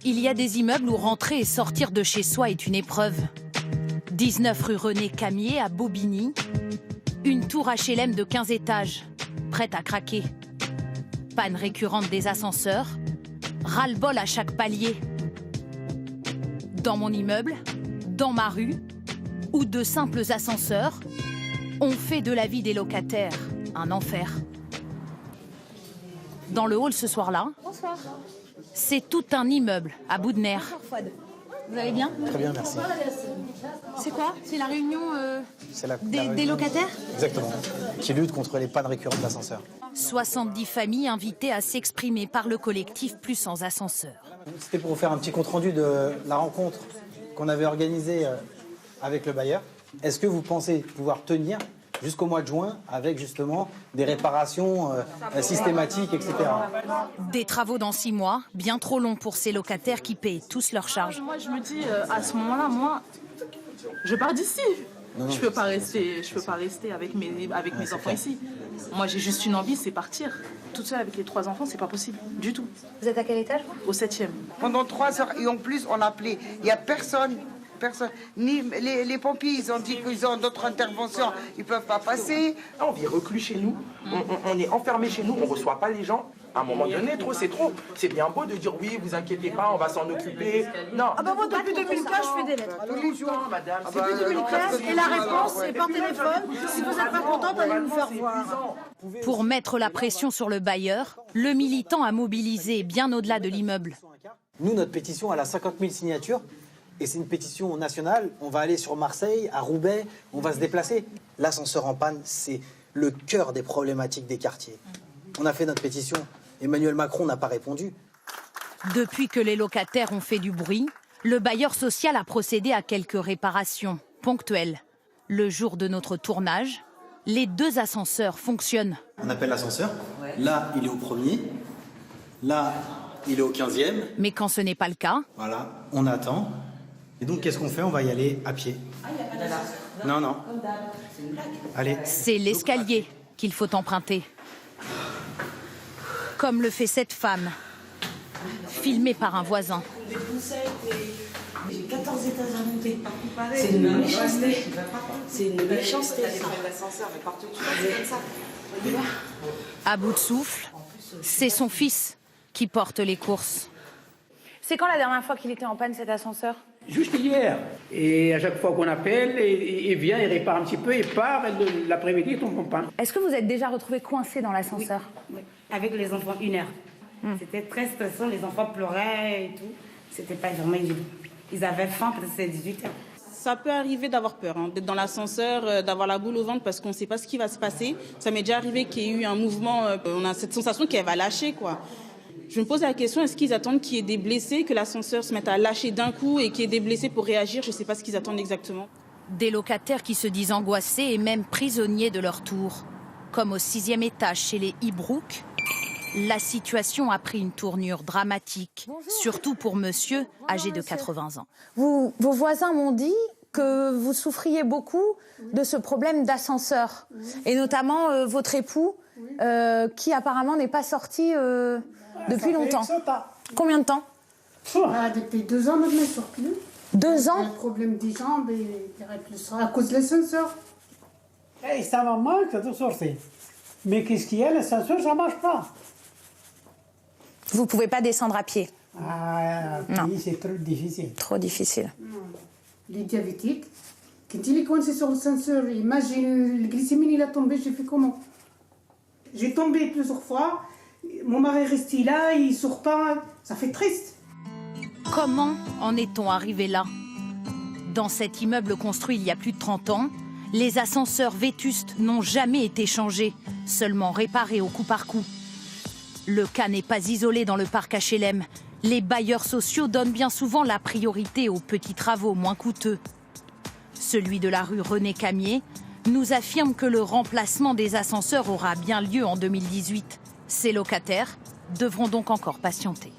Il y a des immeubles où rentrer et sortir de chez soi est une épreuve. 19 rue René Camier à Bobigny, une tour HLM de 15 étages, prête à craquer. Panne récurrente des ascenseurs, ras-le-bol à chaque palier. Dans mon immeuble, dans ma rue, ou de simples ascenseurs, on fait de la vie des locataires un enfer. Dans le hall ce soir-là, c'est tout un immeuble à bout de nerfs. Vous allez bien? Très bien, merci. C'est quoi? C'est la réunion des réunion locataires? Exactement. Qui lutte contre les pannes récurrentes d'ascenseurs. 70 familles invitées à s'exprimer par le collectif Plus sans ascenseur. C'était pour vous faire un petit compte-rendu de la rencontre qu'on avait organisée avec le bailleur. Est-ce que vous pensez pouvoir tenir jusqu'au mois de juin avec justement des réparations systématiques, etc. Des travaux dans 6 mois, bien trop longs pour ces locataires qui paient tous leurs charges. Moi, je me dis, à ce moment-là, moi, je pars d'ici. Je peux pas rester avec mes enfants ici. Moi, j'ai juste une envie, c'est partir. Toute seule avec les 3 enfants, c'est pas possible, du tout. Vous êtes à quel étage? Au 7e. Pendant 3 heures, et en plus, on a appelé. Il n'y a personne. Ni les pompiers, ils ont dit qu'ils ont d'autres interventions, ils ne peuvent pas passer. On vit reclus chez nous, on est enfermés chez nous, on ne reçoit pas les gens. À un moment donné, trop, c'est trop. C'est bien beau de dire oui, vous inquiétez pas, on va s'en occuper. Non. Ah bah moi depuis 2015 je fais des lettres. Tous les jours, madame. Depuis 2015 et la réponse c'est par téléphone. Si vous n'êtes pas contente, allez nous faire voir. Pour mettre la pression sur le bailleur, le militant a mobilisé bien au-delà de l'immeuble. Nous, notre pétition, elle a 50 000 signatures. Et c'est une pétition nationale. On va aller sur Marseille, à Roubaix, on va se déplacer. L'ascenseur en panne, c'est le cœur des problématiques des quartiers. On a fait notre pétition. Emmanuel Macron n'a pas répondu. Depuis que les locataires ont fait du bruit, le bailleur social a procédé à quelques réparations ponctuelles. Le jour de notre tournage, les 2 ascenseurs fonctionnent. On appelle l'ascenseur. Là, il est au 1er. Là, il est au 15e. Mais quand ce n'est pas le cas... Voilà, on attend. Et donc, qu'est-ce qu'on fait? On va y aller à pied. Non, non. Allez. C'est l'escalier qu'il faut emprunter. Comme le fait cette femme, filmée par un voisin. J'ai 14 étages à monter. C'est une méchanceté. C'est une méchanceté. À bout de souffle, c'est son fils qui porte les courses. C'est quand la dernière fois qu'il était en panne cet ascenseur? Juste hier. Et à chaque fois qu'on appelle, il vient, il répare un petit peu, il part, et l'après-midi, il tombe en panne. Est-ce que vous êtes déjà retrouvé coincé dans l'ascenseur? Oui. Avec les enfants, 1 heure. C'était très stressant, les enfants pleuraient et tout. C'était pas vraiment évident. Ils avaient faim, parce que c'est 18 heures. Ça peut arriver d'avoir peur, d'être dans l'ascenseur, d'avoir la boule au ventre parce qu'on ne sait pas ce qui va se passer. Ça m'est déjà arrivé qu'il y ait eu un mouvement, on a cette sensation qu'elle va lâcher, quoi. Je me pose la question, est-ce qu'ils attendent qu'il y ait des blessés, que l'ascenseur se mette à lâcher d'un coup et qu'il y ait des blessés pour réagir? Je ne sais pas ce qu'ils attendent exactement. Des locataires qui se disent angoissés et même prisonniers de leur tour. Comme au 6e étage chez les Ibrouk, la situation a pris une tournure dramatique. Bonjour. Surtout pour monsieur, âgé de 80 ans. Vos voisins m'ont dit que vous souffriez beaucoup de ce problème d'ascenseur. Et notamment votre époux, qui apparemment n'est pas sorti depuis longtemps. Combien de temps? Depuis 2 ans maintenant, il ne sort plus. 2 ans? Le problème des jambes et à cause de l'ascenseur. Ça va mal de sortir. Mais qu'est-ce qu'il y a, l'ascenseur, ça ne marche pas. Vous ne pouvez pas descendre à pied? Non, c'est trop difficile. Trop difficile. Les diabétiques, quand il est coincé sur l'ascenseur, imagine le glycémie, il a tombé, j'ai fait comment? J'ai tombé plusieurs fois, mon mari est resté là, il ne sort pas, ça fait triste. Comment en est-on arrivé là? Dans cet immeuble construit il y a plus de 30 ans, les ascenseurs vétustes n'ont jamais été changés, seulement réparés au coup par coup. Le cas n'est pas isolé dans le parc HLM. Les bailleurs sociaux donnent bien souvent la priorité aux petits travaux moins coûteux. Celui de la rue René Camier nous affirme que le remplacement des ascenseurs aura bien lieu en 2018. Ces locataires devront donc encore patienter.